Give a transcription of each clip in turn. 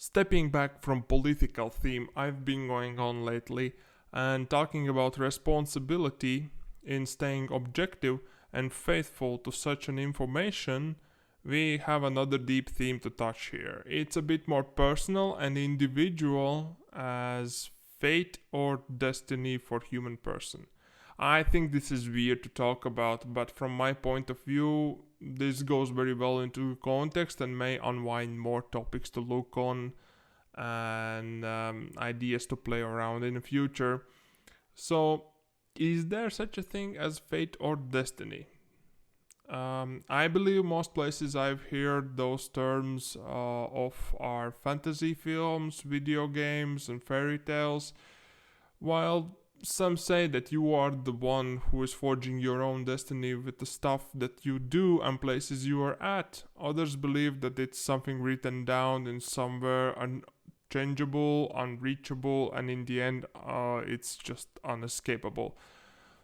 Stepping back from political theme I've been going on lately and talking about responsibility in staying objective and faithful to such an information, we have another deep theme to touch here. It's a bit more personal and individual as fate or destiny for human person. I think this is weird to talk about, but from my point of view, this goes very well into context and may unwind more topics to look on and ideas to play around in the future. So, is there such a thing as fate or destiny? I believe most places I've heard those terms of are fantasy films, video games, and fairy tales. While some say that you are the one who is forging your own destiny with the stuff that you do and places you are at. Others believe that it's something written down in somewhere unchangeable, unreachable, and in the end, it's just unescapable.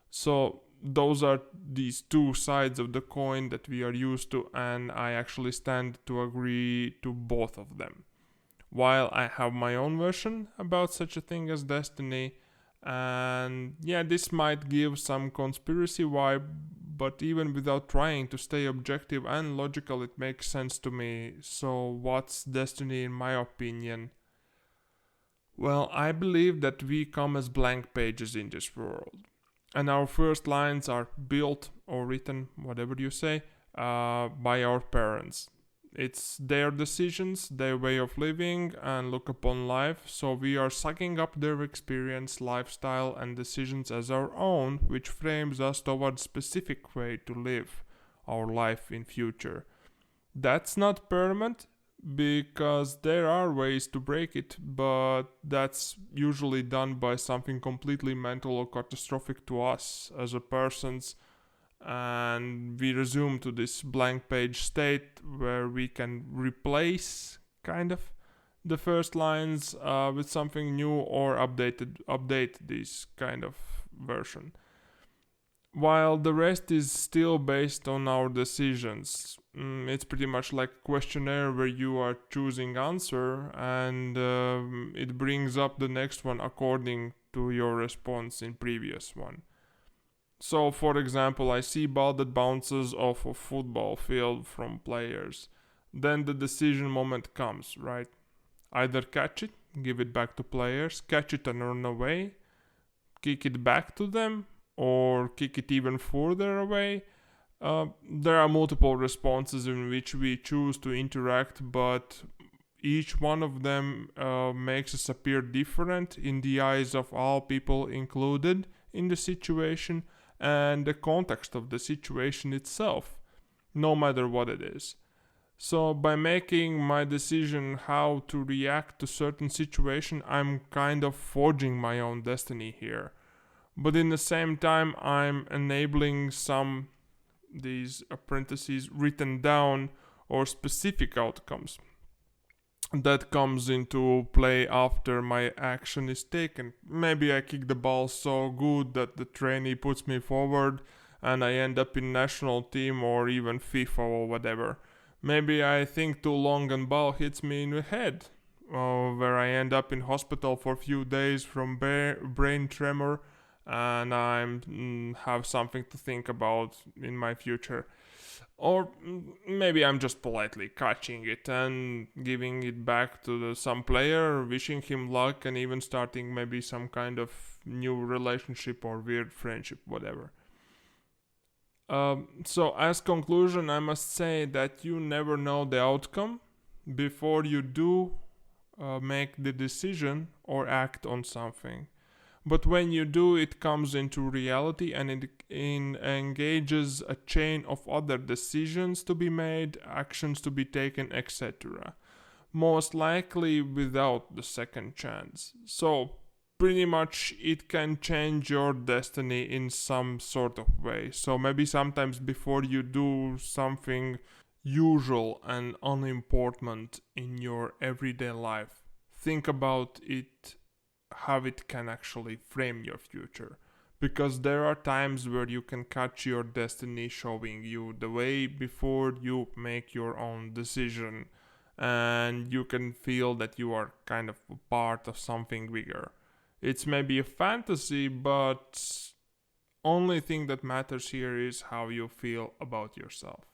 So, those are these two sides of the coin that we are used to, and I actually stand to agree to both of them. While I have my own version about such a thing as destiny, and yeah, this might give some conspiracy vibe, but even without trying to stay objective and logical, it makes sense to me. So, what's destiny in my opinion? Well, I believe that we come as blank pages in this world, and our first lines are built or written, whatever you say, by our parents. It's their decisions, their way of living and look upon life, so we are sucking up their experience, lifestyle and decisions as our own, which frames us towards specific way to live our life in future. That's not permanent because there are ways to break it, but that's usually done by something completely mental or catastrophic to us as a persons, and we resume to this blank page state where we can replace kind of the first lines with something new or update this kind of version, while the rest is still based on our decisions. It's pretty much like a questionnaire where you are choosing answer and it brings up the next one according to your response in previous one. So, for example, I see ball that bounces off a football field from players. Then the decision moment comes, right? Either catch it, give it back to players, catch it and run away, kick it back to them, or kick it even further away. There are multiple responses in which we choose to interact, but each one of them makes us appear different in the eyes of all people included in the situation and the context of the situation itself, no matter what it is. So by making my decision how to react to certain situation, I'm kind of forging my own destiny here. But in the same time, I'm enabling some these apprentices written down or specific outcomes that comes into play after my action is taken. Maybe I kick the ball so good that the trainee puts me forward and I end up in national team or even FIFA or whatever. Maybe I think too long and ball hits me in the head, where I end up in hospital for a few days from brain tremor, and I have something to think about in my future. Or maybe I'm just politely catching it and giving it back to some player, wishing him luck, and even starting maybe some kind of new relationship or weird friendship, whatever. So as conclusion, I must say that you never know the outcome before you do make the decision or act on something. But when you do, it comes into reality and it engages a chain of other decisions to be made, actions to be taken, etc. Most likely without the second chance. So, pretty much it can change your destiny in some sort of way. So, maybe sometimes before you do something usual and unimportant in your everyday life, think about it, how it can actually frame your future, because there are times where you can catch your destiny showing you the way before you make your own decision and you can feel that you are kind of a part of something bigger. It's maybe a fantasy, but only thing that matters here is how you feel about yourself.